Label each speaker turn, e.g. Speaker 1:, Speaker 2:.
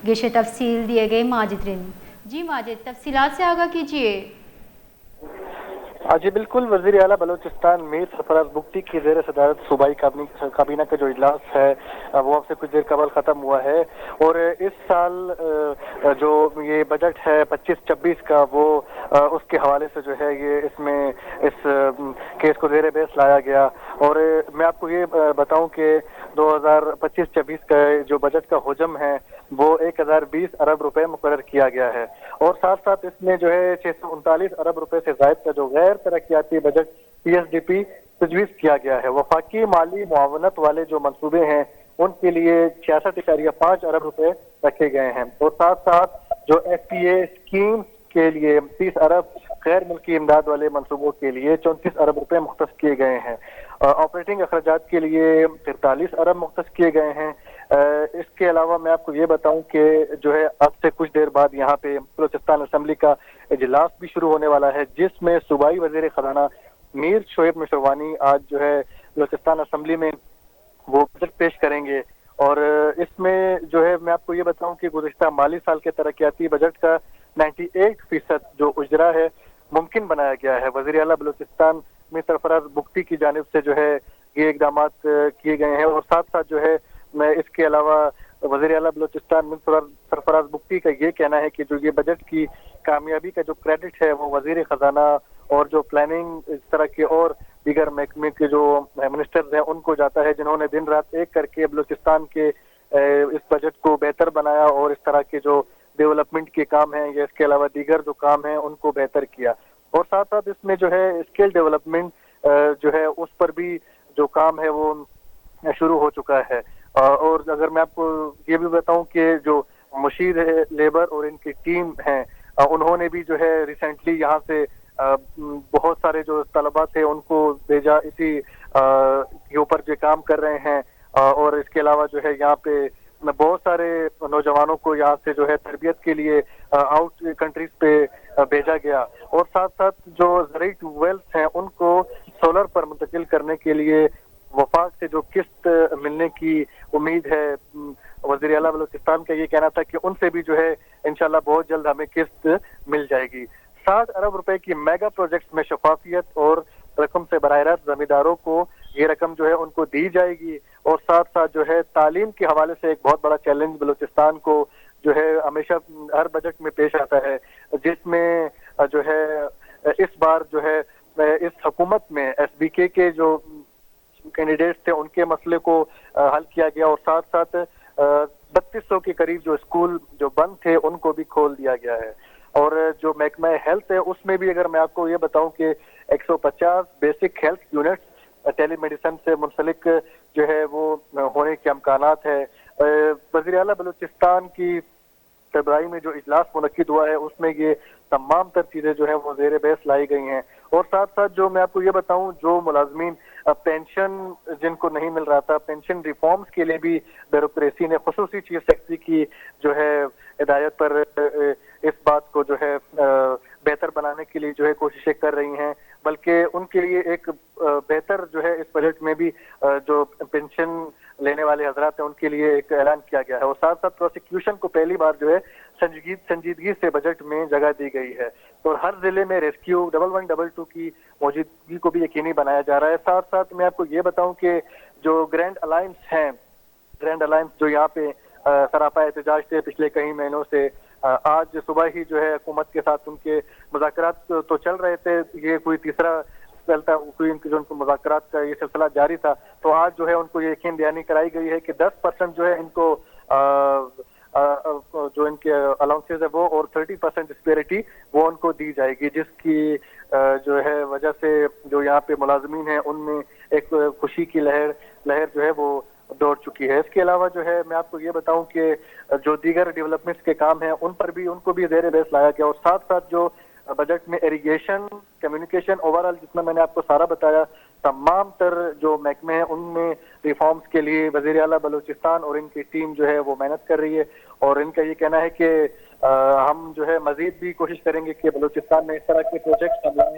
Speaker 1: گیش تفصیل دیے گئے ماجد رن۔ جی ماجد، تفصیلات سے آگاہ کیجیے۔
Speaker 2: جی بالکل، وزیر اعلیٰ بلوچستان میر سرفراز بگٹی کی زیر صدارت صوبائی کابینہ کا جو اجلاس ہے وہ اب سے کچھ دیر قبل ختم ہوا ہے، اور اس سال جو یہ بجٹ ہے 25-26 کا، وہ اس کے حوالے سے جو ہے یہ اس میں اس کیس کو زیر بحث لایا گیا۔ اور میں آپ کو یہ بتاؤں کہ 2025-26 کا جو بجٹ کا حجم ہے وہ 1020 ارب روپے مقرر کیا گیا ہے، اور ساتھ ساتھ اس میں جو ہے 639 ارب روپے سے زائد کا جو غیر ترقیاتی بجٹ PSDP تجویز کیا گیا ہے۔ وفاقی مالی معاونت والے جو منصوبے ہیں ان کے لیے 66.5 ارب روپے رکھے گئے ہیں، اور ساتھ ساتھ جو FTA اسکیم کے لیے 30 ارب، غیر ملکی امداد والے منصوبوں کے لیے 34 ارب روپے مختص کیے گئے ہیں۔ آپریٹنگ اخراجات کے لیے 43 ارب مختص کیے گئے ہیں۔ اس کے علاوہ میں آپ کو یہ بتاؤں کہ جو ہے اب سے کچھ دیر بعد یہاں پہ بلوچستان اسمبلی کا اجلاس بھی شروع ہونے والا ہے، جس میں صوبائی وزیر خزانہ میر شعیب مشروانی آج جو ہے بلوچستان اسمبلی میں وہ بجٹ پیش کریں گے۔ اور اس میں جو ہے میں آپ کو یہ بتاؤں کہ گزشتہ مالی سال کے ترقیاتی بجٹ کا 98% جو اجرا ہے ممکن بنایا گیا ہے۔ وزیر اعلیٰ بلوچستان میں سرفراز بگٹی کی جانب سے جو ہے یہ اقدامات کیے گئے ہیں، اور ساتھ ساتھ جو ہے میں اس کے علاوہ وزیر اعلیٰ بلوچستان میں سرفراز بگٹی کا یہ کہنا ہے کہ جو یہ بجٹ کی کامیابی کا جو کریڈٹ ہے وہ وزیر خزانہ اور جو پلاننگ اس طرح کے اور دیگر محکمے کے جو منسٹرز ہیں ان کو جاتا ہے، جنہوں نے دن رات ایک کر کے بلوچستان کے اس بجٹ کو بہتر بنایا اور اس طرح کے جو ڈیولپمنٹ کے کام ہیں یا اس کے علاوہ دیگر جو کام ہیں ان کو بہتر کیا۔ اور ساتھ ساتھ اس میں جو ہے اسکل ڈیولپمنٹ جو ہے اس پر بھی جو کام ہے وہ شروع ہو چکا ہے۔ اور اگر میں آپ کو یہ بھی بتاؤں کہ جو مشیر لیبر اور ان کی ٹیم ہیں انہوں نے بھی جو ہے ریسنٹلی یہاں سے بہت سارے جو طلباء تھے ان کو بھیجا، اسی کے اوپر جو کام کر رہے ہیں، اور اس کے علاوہ جو ہے یہاں پہ بہت سارے نوجوانوں کو یہاں سے جو ہے تربیت کے لیے آؤٹ کنٹریز پہ بھیجا گیا، اور ساتھ ساتھ جو زرعی ٹیوب ویلز ہیں ان کو سولر پر منتقل کرنے کے لیے وفاق سے جو قسط ملنے کی امید ہے۔ وزیر اعلیٰ بلوچستان کا یہ کہنا تھا کہ ان سے بھی جو ہے انشاءاللہ بہت جلد ہمیں قسط مل جائے گی۔ 60 ارب روپے کی میگا پروجیکٹس میں شفافیت اور رقم سے براہ راست زمینداروں کو یہ رقم جو ہے ان کو دی جائے گی، اور ساتھ ساتھ جو ہے تعلیم کے حوالے سے ایک بہت بڑا چیلنج بلوچستان کو جو ہے ہمیشہ ہر بجٹ میں پیش آتا ہے، جس میں جو ہے اس بار جو ہے اس حکومت میں SBK کے جو کینڈیڈیٹس تھے ان کے مسئلے کو حل کیا گیا، اور ساتھ ساتھ 3200 کے قریب جو اسکول جو بند تھے ان کو بھی کھول دیا گیا ہے۔ اور جو محکمہ ہیلتھ ہے اس میں بھی اگر میں آپ کو یہ بتاؤں کہ 150 بیسک ہیلتھ یونٹس ٹیلی میڈیسن سے منسلک جو ہے وہ ہونے کے امکانات ہے۔ وزیر اعلیٰ بلوچستان کی فبرائی میں جو اجلاس منعقد ہوا ہے اس میں یہ تمام تر چیزیں جو ہیں وہ زیر بحث لائی گئی ہیں، اور ساتھ ساتھ جو میں آپ کو یہ بتاؤں جو ملازمین پینشن جن کو نہیں مل رہا تھا، پینشن ریفارمز کے لیے بھی بیوروکریسی نے خصوصی چیف سیکرٹری کی جو ہے ہدایت پر اس بات کو جو ہے بہتر بنانے کے لیے جو ہے کوششیں کر رہی ہیں، بلکہ ان کے لیے ایک بہتر جو ہے اس بجٹ میں بھی جو پینشن لینے والے حضرات ہیں ان کے لیے ایک اعلان کیا گیا ہے، اور ساتھ ساتھ پروسیکیوشن کو پہلی بار جو ہے سنجیدگی سے بجٹ میں جگہ دی گئی ہے، اور ہر ضلع میں ریسکیو 1122 کی موجودگی کو بھی یقینی بنایا جا رہا ہے۔ ساتھ ساتھ میں آپ کو یہ بتاؤں کہ جو گرینڈ الائنس ہیں، گرینڈ الائنس جو یہاں پہ سراپا احتجاج تھے پچھلے کئی مہینوں سے، آج صبح ہی جو ہے حکومت کے ساتھ ان کے مذاکرات تو چل رہے تھے، یہ کوئی تیسرا چلتا کوئی ان کے جو ان کو مذاکرات کا یہ سلسلہ جاری تھا، تو آج جو ہے ان کو یہ یقین دہانی کرائی گئی ہے کہ 10% جو ہے ان کو جو ان کے الاؤنسز ہے وہ اور 30% ڈسپیرٹی وہ ان کو دی جائے گی، جس کی جو ہے وجہ سے جو یہاں پہ ملازمین ہیں ان میں ایک خوشی کی لہر جو ہے وہ دوڑ چکی ہے۔ اس کے علاوہ جو ہے میں آپ کو یہ بتاؤں کہ جو دیگر ڈیولپمنٹس کے کام ہیں ان کو بھی زیر بحث لایا گیا، اور ساتھ ساتھ جو بجٹ میں ایریگیشن، کمیونیکیشن، اوورآل جتنا میں نے آپ کو سارا بتایا، تمام تر جو محکمے ہیں ان میں ریفارمز کے لیے وزیر اعلیٰ بلوچستان اور ان کی ٹیم جو ہے وہ محنت کر رہی ہے، اور ان کا یہ کہنا ہے کہ ہم جو ہے مزید بھی کوشش کریں گے کہ بلوچستان میں اس طرح کے پروجیکٹس ہم لائیں